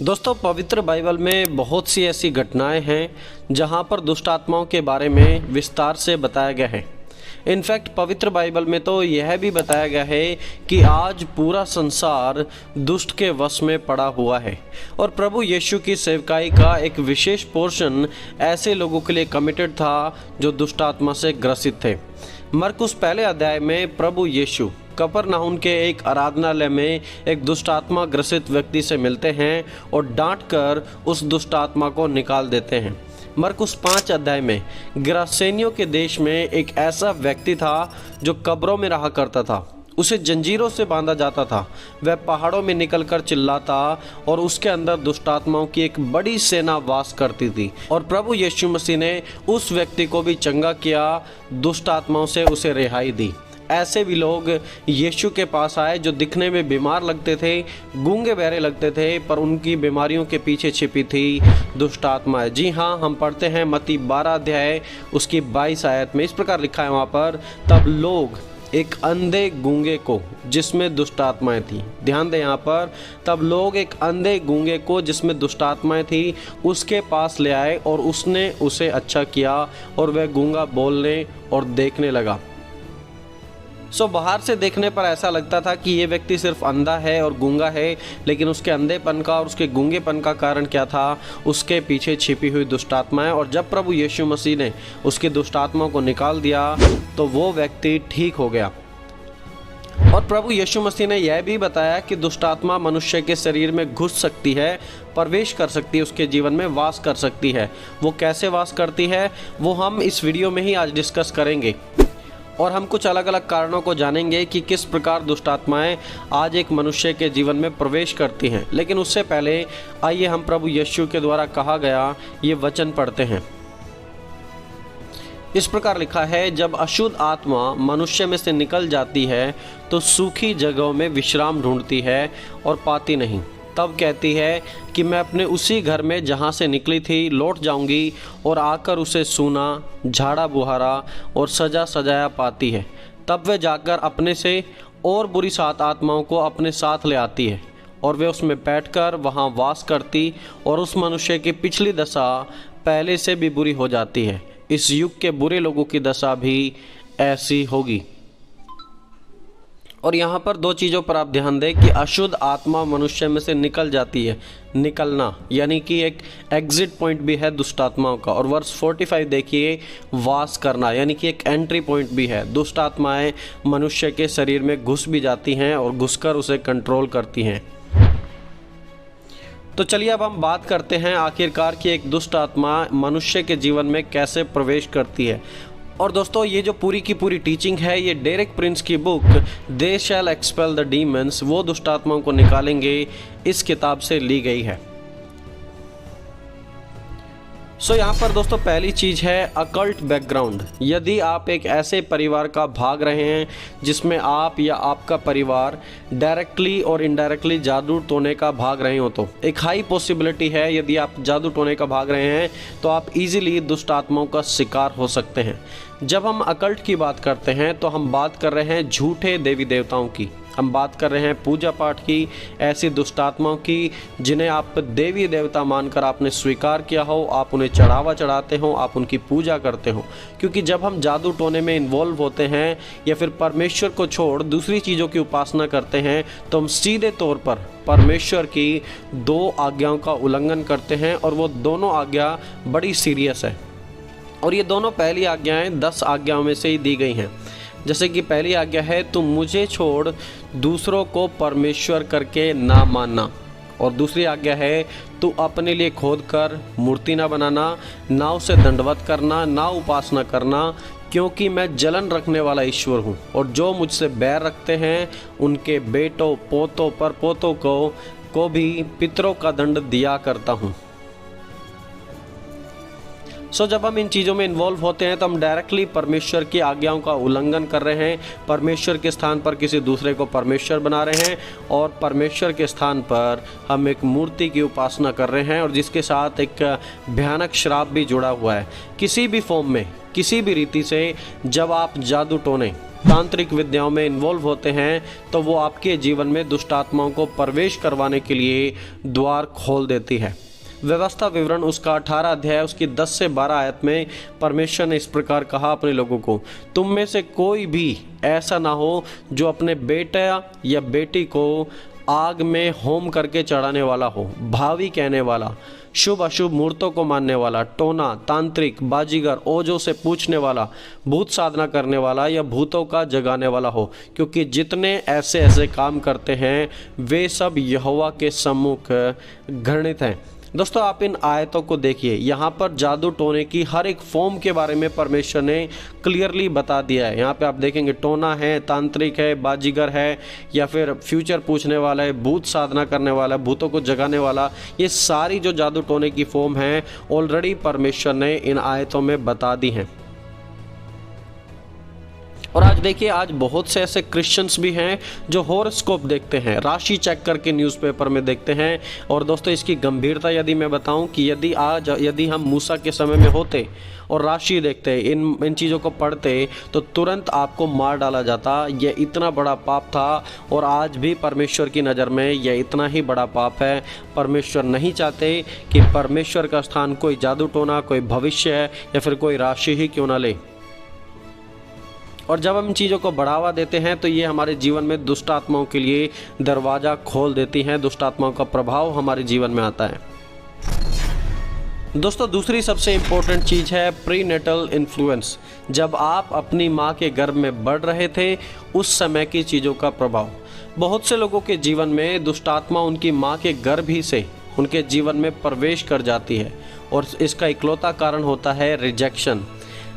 दोस्तों, पवित्र बाइबल में बहुत सी ऐसी घटनाएं हैं जहां पर दुष्ट आत्माओं के बारे में विस्तार से बताया गया है। इनफैक्ट पवित्र बाइबल में तो यह भी बताया गया है कि आज पूरा संसार दुष्ट के वश में पड़ा हुआ है और प्रभु यीशु की सेवकाई का एक विशेष पोर्शन ऐसे लोगों के लिए कमिटेड था जो दुष्ट आत्मा से ग्रसित थे। मरकुस पहले अध्याय में प्रभु यीशु कफरनहूम के एक आराधनालय में एक दुष्ट आत्मा ग्रसित व्यक्ति से मिलते हैं और डांट कर उस दुष्ट आत्मा को निकाल देते हैं। मरकुस 5 अध्याय में गिरासेनियों के देश में एक ऐसा व्यक्ति था जो कब्रों में रहा करता था। उसे जंजीरों से बांधा जाता था। वह पहाड़ों में निकलकर चिल्लाता और उसके अंदर दुष्ट आत्माओं की एक बड़ी सेना वास करती थी और प्रभु यीशु मसीह ने उस व्यक्ति को भी चंगा किया, दुष्ट आत्माओं से उसे रिहाई दी। ऐसे भी लोग यीशु के पास आए जो दिखने में बीमार लगते थे, गूंगे बहरे लगते थे, पर उनकी बीमारियों के पीछे छिपी थी दुष्ट आत्माएं। जी हाँ, हम पढ़ते हैं मत्ती 12 अध्याय उसकी 22 आयत में इस प्रकार लिखा है वहाँ पर, तब लोग एक अंधे गूंगे को जिसमें दुष्ट आत्माएं थी, ध्यान दें यहाँ पर, तब लोग एक अंधे गूंगे को जिसमें दुष्ट आत्माएं थी उसके पास ले आए और उसने उसे अच्छा किया और वह गूंगा बोलने और देखने लगा। बाहर से देखने पर ऐसा लगता था कि ये व्यक्ति सिर्फ अंधा है और गूंगा है, लेकिन उसके अंधेपन का और उसके गूंगेपन का कारण क्या था? उसके पीछे छिपी हुई दुष्ट आत्माएं। और जब प्रभु यीशु मसीह ने उसकी दुष्ट आत्माओं को निकाल दिया तो वो व्यक्ति ठीक हो गया। और प्रभु यीशु मसीह ने यह भी बताया कि दुष्ट आत्मा मनुष्य के शरीर में घुस सकती है, प्रवेश कर सकती है, उसके जीवन में वास कर सकती है। वो कैसे वास करती है वो हम इस वीडियो में ही आज डिस्कस करेंगे और हम कुछ अलग अलग कारणों को जानेंगे कि किस प्रकार दुष्ट आत्माएं आज एक मनुष्य के जीवन में प्रवेश करती हैं। लेकिन उससे पहले आइए हम प्रभु यीशु के द्वारा कहा गया ये वचन पढ़ते हैं। इस प्रकार लिखा है, जब अशुद्ध आत्मा मनुष्य में से निकल जाती है तो सूखी जगहों में विश्राम ढूंढती है और पाती नहीं। तब कहती है कि मैं अपने उसी घर में जहाँ से निकली थी लौट जाऊंगी और आकर उसे सूना, झाड़ा बुहारा और सजा सजाया पाती है। तब वह जाकर अपने से और बुरी 7 आत्माओं को अपने साथ ले आती है और वे उसमें बैठकर वहाँ वास करती और उस मनुष्य की पिछली दशा पहले से भी बुरी हो जाती है। इस युग के बुरे लोगों की दशा भी ऐसी होगी। और यहाँ पर 2 चीज़ों पर आप ध्यान दें कि अशुद्ध आत्मा मनुष्य में से निकल जाती है, निकलना यानी कि एक एग्जिट पॉइंट भी है दुष्ट आत्माओं का। और वर्स 45 देखिए, वास करना यानी कि एक एंट्री पॉइंट भी है। दुष्ट आत्माएं मनुष्य के शरीर में घुस भी जाती हैं और घुसकर उसे कंट्रोल करती हैं। तो चलिए अब हम बात करते हैं आखिरकार कि एक दुष्ट आत्मा मनुष्य के जीवन में कैसे प्रवेश करती है। और दोस्तों, ये जो पूरी की पूरी टीचिंग है ये डेरेक प्रिंस की book they shall expel the demons, वो दुष्ट आत्माओं को निकालेंगे, इस किताब से ली गई है। यहाँ पर दोस्तों पहली चीज़ है अकल्ट बैकग्राउंड। यदि आप एक ऐसे परिवार का भाग रहे हैं जिसमें आप या आपका परिवार डायरेक्टली और इनडायरेक्टली जादू टोने का भाग रहे हो तो एक हाई पॉसिबिलिटी है, यदि आप जादू टोने का भाग रहे हैं तो आप इजीली दुष्ट आत्माओं का शिकार हो सकते हैं। जब हम अकल्ट की बात करते हैं तो हम बात कर रहे हैं झूठे देवी देवताओं की, हम बात कर रहे हैं पूजा पाठ की, ऐसी दुष्ट आत्माओं की जिन्हें आप देवी देवता मानकर आपने स्वीकार किया हो, आप उन्हें चढ़ावा चढ़ाते हो, आप उनकी पूजा करते हो। क्योंकि जब हम जादू टोने में इन्वॉल्व होते हैं या फिर परमेश्वर को छोड़ दूसरी चीज़ों की उपासना करते हैं तो हम सीधे तौर पर परमेश्वर की 2 आज्ञाओं का उल्लंघन करते हैं और वो दोनों आज्ञा बड़ी सीरियस है। और ये दोनों पहली आज्ञाएं 10 आज्ञाओं में से ही दी गई हैं। जैसे कि पहली आज्ञा है, तुम मुझे छोड़ दूसरों को परमेश्वर करके ना मानना। और दूसरी आज्ञा है, तू अपने लिए खोद कर मूर्ति ना बनाना, ना उसे दंडवत करना, ना उपासना करना, क्योंकि मैं जलन रखने वाला ईश्वर हूँ और जो मुझसे बैर रखते हैं उनके बेटों, पोतों, पर पोतों को भी पितरों का दंड दिया करता हूँ। जब हम इन चीज़ों में इन्वॉल्व होते हैं तो हम डायरेक्टली परमेश्वर की आज्ञाओं का उल्लंघन कर रहे हैं, परमेश्वर के स्थान पर किसी दूसरे को परमेश्वर बना रहे हैं और परमेश्वर के स्थान पर हम एक मूर्ति की उपासना कर रहे हैं और जिसके साथ एक भयानक श्राप भी जुड़ा हुआ है। किसी भी फॉर्म में, किसी भी रीति से जब आप जादू टोने तांत्रिक विद्याओं में इन्वॉल्व होते हैं तो वो आपके जीवन में दुष्ट आत्माओं को प्रवेश करवाने के लिए द्वार खोल देती है। व्यवस्था विवरण उसका 18 अध्याय उसकी 10 से 12 आयत में परमेश्वर ने इस प्रकार कहा अपने लोगों को, तुम में से कोई भी ऐसा ना हो जो अपने बेटा या बेटी को आग में होम करके चढ़ाने वाला हो, भावी कहने वाला, शुभ अशुभ मूर्तों को मानने वाला, टोना, तांत्रिक, बाजीगर, ओजों से पूछने वाला, भूत साधना करने वाला या भूतों का जगाने वाला हो, क्योंकि जितने ऐसे ऐसे काम करते हैं वे सब यहोवा के सम्मुख घृणित हैं। दोस्तों आप इन आयतों को देखिए, यहाँ पर जादू टोने की हर एक फॉर्म के बारे में परमेश्वर ने क्लियरली बता दिया है। यहाँ पे आप देखेंगे टोना है, तांत्रिक है, बाजीगर है, या फिर फ्यूचर पूछने वाला है, भूत साधना करने वाला, भूतों को जगाने वाला, ये सारी जो जादू टोने की फॉर्म है ऑलरेडी परमेश्वर ने इन आयतों में बता दी हैं। और आज देखिए, आज बहुत से ऐसे क्रिश्चियंस भी हैं जो हॉरोस्कोप देखते हैं, राशि चेक करके न्यूज़पेपर में देखते हैं। और दोस्तों इसकी गंभीरता यदि मैं बताऊं कि यदि हम मूसा के समय में होते और राशि देखते, इन चीज़ों को पढ़ते, तो तुरंत आपको मार डाला जाता। यह इतना बड़ा पाप था और आज भी परमेश्वर की नज़र में यह इतना ही बड़ा पाप है। परमेश्वर नहीं चाहते कि परमेश्वर का स्थान कोई जादू टोना, कोई भविष्य है या फिर कोई राशि ही क्यों ना ले। और जब हम इन चीज़ों को बढ़ावा देते हैं तो ये हमारे जीवन में दुष्ट आत्माओं के लिए दरवाज़ा खोल देती हैं, दुष्ट आत्माओं का प्रभाव हमारे जीवन में आता है। दोस्तों दूसरी सबसे इम्पोर्टेंट चीज़ है प्रीनेटल इन्फ्लुएंस। जब आप अपनी माँ के गर्भ में बढ़ रहे थे उस समय की चीज़ों का प्रभाव। बहुत से लोगों के जीवन में दुष्ट आत्मा उनकी माँ के गर्भ ही से उनके जीवन में प्रवेश कर जाती है और इसका इकलौता कारण होता है रिजेक्शन।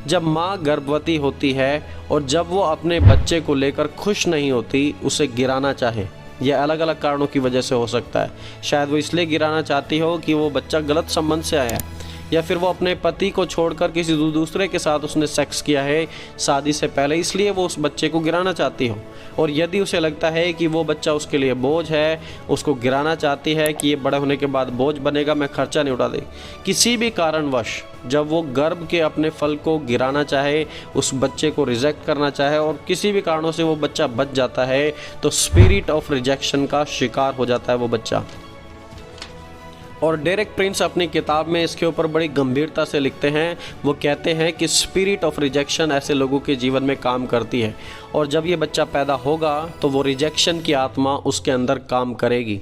जब माँ गर्भवती होती है और जब वो अपने बच्चे को लेकर खुश नहीं होती, उसे गिराना चाहे, यह अलग अलग कारणों की वजह से हो सकता है। शायद वो इसलिए गिराना चाहती हो कि वो बच्चा गलत संबंध से आया है, या फिर वो अपने पति को छोड़कर किसी दूसरे के साथ उसने सेक्स किया है शादी से पहले, इसलिए वो उस बच्चे को गिराना चाहती हो। और यदि उसे लगता है कि वो बच्चा उसके लिए बोझ है, उसको गिराना चाहती है कि ये बड़े होने के बाद बोझ बनेगा, मैं खर्चा नहीं उठा दे। किसी भी कारणवश जब वो गर्भ के अपने फल को गिराना चाहे, उस बच्चे को रिजेक्ट करना चाहे और किसी भी कारणों से वो बच्चा बच जाता है, तो स्पिरिट ऑफ रिजेक्शन का शिकार हो जाता है वो बच्चा। और डेरेक प्रिंस अपनी किताब में इसके ऊपर बड़ी गंभीरता से लिखते हैं। वो कहते हैं कि स्पिरिट ऑफ रिजेक्शन ऐसे लोगों के जीवन में काम करती है और जब ये बच्चा पैदा होगा तो वो रिजेक्शन की आत्मा उसके अंदर काम करेगी।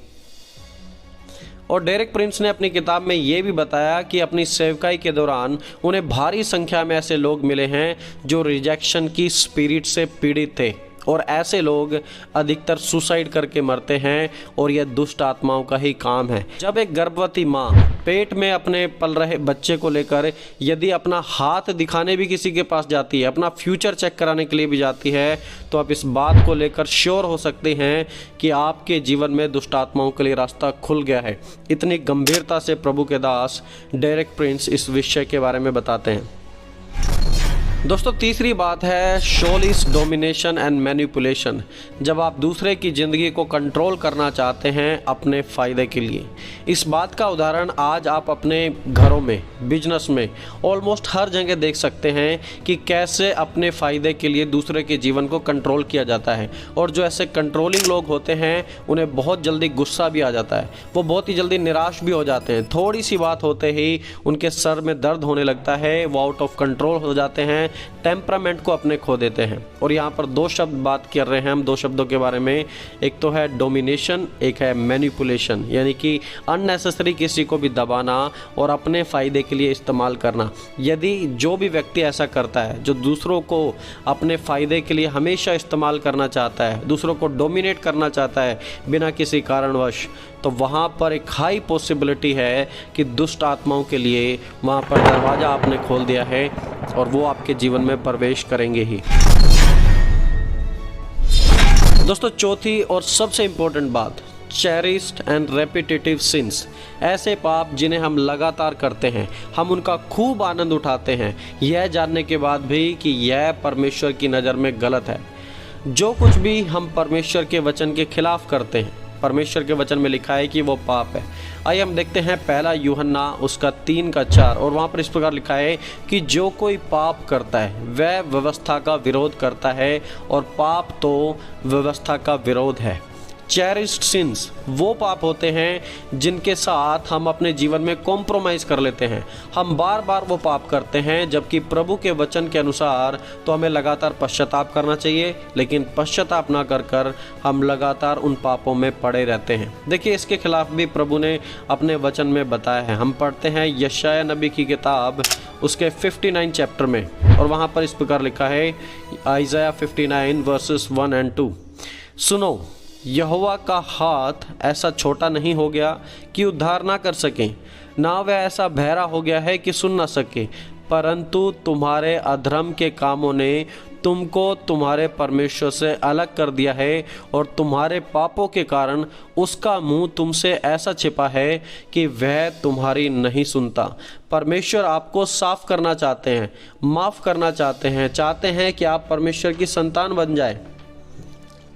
और डेरेक प्रिंस ने अपनी किताब में ये भी बताया कि अपनी सेवकाई के दौरान उन्हें भारी संख्या में ऐसे लोग मिले हैं जो रिजेक्शन की स्पिरिट से पीड़ित थे, और ऐसे लोग अधिकतर सुसाइड करके मरते हैं और यह दुष्ट आत्माओं का ही काम है। जब एक गर्भवती माँ पेट में अपने पल रहे बच्चे को लेकर यदि अपना हाथ दिखाने भी किसी के पास जाती है, अपना फ्यूचर चेक कराने के लिए भी जाती है, तो आप इस बात को लेकर श्योर हो सकते हैं कि आपके जीवन में दुष्ट आत्माओं के लिए रास्ता खुल गया है। इतनी गंभीरता से प्रभु के दास डेरेक प्रिंस इस विषय के बारे में बताते हैं। दोस्तों तीसरी बात है शोलिस डोमिनेशन एंड मैनिपुलेशन। जब आप दूसरे की ज़िंदगी को कंट्रोल करना चाहते हैं अपने फ़ायदे के लिए। इस बात का उदाहरण आज आप अपने घरों में, बिजनेस में, ऑलमोस्ट हर जगह देख सकते हैं कि कैसे अपने फ़ायदे के लिए दूसरे के जीवन को कंट्रोल किया जाता है। और जो ऐसे कंट्रोलिंग लोग होते हैं उन्हें बहुत जल्दी गुस्सा भी आ जाता है, वो बहुत ही जल्दी निराश भी हो जाते हैं। थोड़ी सी बात होते ही उनके सर में दर्द होने लगता है, वो आउट ऑफ कंट्रोल हो जाते हैं, टेम्परामेंट को अपने खो देते हैं। और यहाँ पर दो शब्द बात कर रहे हैं हम, दो शब्दों के बारे में। एक तो है डोमिनेशन, एक है मैनिपुलेशन, यानी कि अननेसेसरी किसी को भी दबाना और अपने फ़ायदे के लिए इस्तेमाल करना। यदि जो भी व्यक्ति ऐसा करता है, जो दूसरों को अपने फ़ायदे के लिए हमेशा इस्तेमाल करना चाहता है, दूसरों को डोमिनेट करना चाहता है बिना किसी कारणवश, तो वहाँ पर एक हाई पॉसिबिलिटी है कि दुष्ट आत्माओं के लिए वहाँ पर दरवाज़ा आपने खोल दिया है और वो आपके जीवन में प्रवेश करेंगे ही। दोस्तों चौथी और सबसे इम्पोर्टेंट बात, चेरिस्ड एंड रेपिटेटिव सिंस। ऐसे पाप जिन्हें हम लगातार करते हैं, हम उनका खूब आनंद उठाते हैं, यह जानने के बाद भी कि यह परमेश्वर की नज़र में गलत है। जो कुछ भी हम परमेश्वर के वचन के खिलाफ करते हैं, परमेश्वर के वचन में लिखा है कि वो पाप है। आइए हम देखते हैं पहला यूहन्ना उसका 3:4, और वहाँ पर इस प्रकार लिखा है कि जो कोई पाप करता है वह व्यवस्था का विरोध करता है, और पाप तो व्यवस्था का विरोध है। चेरिश्ड सिंस वो पाप होते हैं जिनके साथ हम अपने जीवन में कॉम्प्रोमाइज़ कर लेते हैं। हम बार बार वो पाप करते हैं, जबकि प्रभु के वचन के अनुसार तो हमें लगातार पश्चाताप करना चाहिए, लेकिन पश्चाताप ना कर कर हम लगातार उन पापों में पड़े रहते हैं। देखिए, इसके खिलाफ भी प्रभु ने अपने वचन में बताया है। हम पढ़ते हैं यशायाह नबी की किताब उसके 59 चैप्टर में, और वहाँ पर इस प्रकार लिखा है, आइज़ाया 59 वर्सेस 1 और 2, सुनो, यहोवा का हाथ ऐसा छोटा नहीं हो गया कि उद्धार ना कर सके, ना वह ऐसा बहरा हो गया है कि सुन ना सके, परंतु तुम्हारे अधर्म के कामों ने तुमको तुम्हारे परमेश्वर से अलग कर दिया है, और तुम्हारे पापों के कारण उसका मुंह तुमसे ऐसा छिपा है कि वह तुम्हारी नहीं सुनता। परमेश्वर आपको साफ करना चाहते हैं, माफ़ करना चाहते हैं कि आप परमेश्वर की संतान बन जाए,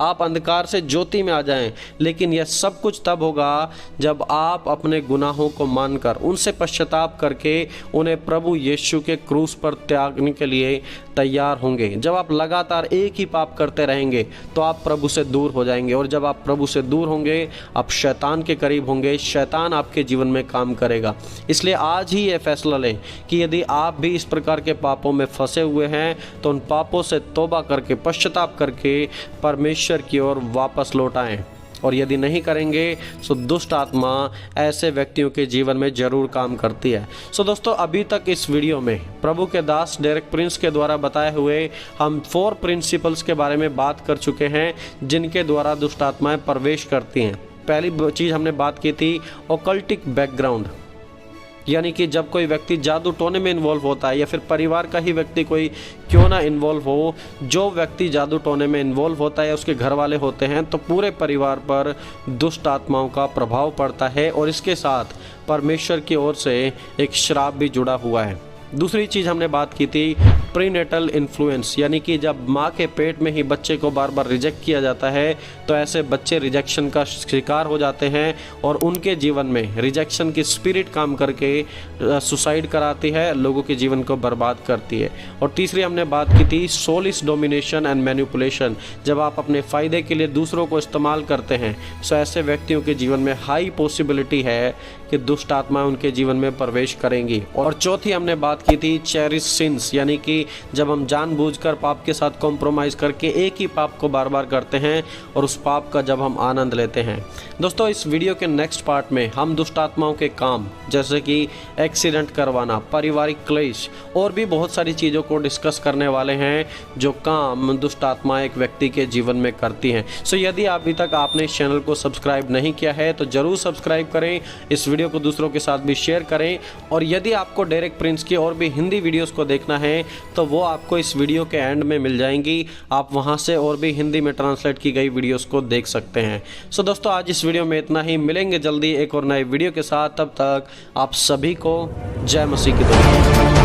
आप अंधकार से ज्योति में आ जाएं। लेकिन यह सब कुछ तब होगा जब आप अपने गुनाहों को मानकर उनसे पश्चाताप करके उन्हें प्रभु यीशु के क्रूस पर त्यागने के लिए तैयार होंगे। जब आप लगातार एक ही पाप करते रहेंगे तो आप प्रभु से दूर हो जाएंगे, और जब आप प्रभु से दूर होंगे आप शैतान के करीब होंगे, शैतान आपके जीवन में काम करेगा। इसलिए आज ही ये फैसला लें कि यदि आप भी इस प्रकार के पापों में फंसे हुए हैं तो उन पापों से तौबा करके पश्चाताप करके परमेश्वर की ओर वापस लौट आएं। और यदि नहीं करेंगे तो दुष्ट आत्मा ऐसे व्यक्तियों के जीवन में जरूर काम करती है। दोस्तों, अभी तक इस वीडियो में प्रभु के दास डेरेक प्रिंस के द्वारा बताए हुए हम 4 प्रिंसिपल्स के बारे में बात कर चुके हैं जिनके द्वारा दुष्ट आत्माएं प्रवेश करती हैं। पहली चीज़ हमने बात की थी ऑकल्टिक बैकग्राउंड, यानी कि जब कोई व्यक्ति जादू टोने में इन्वॉल्व होता है, या फिर परिवार का ही व्यक्ति कोई क्यों ना इन्वॉल्व हो, जो व्यक्ति जादू टोने में इन्वॉल्व होता है, उसके घर वाले होते हैं, तो पूरे परिवार पर दुष्ट आत्माओं का प्रभाव पड़ता है, और इसके साथ परमेश्वर की ओर से एक श्राप भी जुड़ा हुआ है। दूसरी चीज़ हमने बात की थी प्रीनेटल इन्फ्लुएंस, यानी कि जब माँ के पेट में ही बच्चे को बार बार रिजेक्ट किया जाता है तो ऐसे बच्चे रिजेक्शन का शिकार हो जाते हैं, और उनके जीवन में रिजेक्शन की स्पिरिट काम करके सुसाइड कराती है, लोगों के जीवन को बर्बाद करती है। और तीसरी हमने बात की थी सोलिस डोमिनेशन एंड मैनिपुलेशन, जब आप अपने फ़ायदे के लिए दूसरों को इस्तेमाल करते हैं तो ऐसे व्यक्तियों के जीवन में हाई पॉसिबिलिटी है कि दुष्ट आत्माएं उनके जीवन में प्रवेश करेंगी। और चौथी हमने बात की थी चेरिश सिंस, यानी कि जब हम जानबूझकर पाप के साथ कॉम्प्रोमाइज़ करके एक ही पाप को बार बार करते हैं, और उस पाप का जब हम आनंद लेते हैं। दोस्तों, इस वीडियो के नेक्स्ट पार्ट में हम दुष्ट आत्माओं के काम जैसे कि एक्सीडेंट करवाना, पारिवारिक क्लेश और भी बहुत सारी चीज़ों को डिस्कस करने वाले हैं जो काम दुष्ट आत्मा एक व्यक्ति के जीवन में करती हैं। यदि अभी तक आपने इस चैनल को सब्सक्राइब नहीं किया है तो ज़रूर सब्सक्राइब करें, इस वीडियो को दूसरों के साथ भी शेयर करें, और यदि आपको डेरेक प्रिंस की और भी हिंदी वीडियोस को देखना है तो वो आपको इस वीडियो के एंड में मिल जाएंगी। आप वहां से और भी हिंदी में ट्रांसलेट की गई वीडियोस को देख सकते हैं। दोस्तों, आज इस वीडियो में इतना ही। मिलेंगे जल्दी एक और नए वीडियो के साथ, तब तक आप सभी को जय मसीह की दुआ।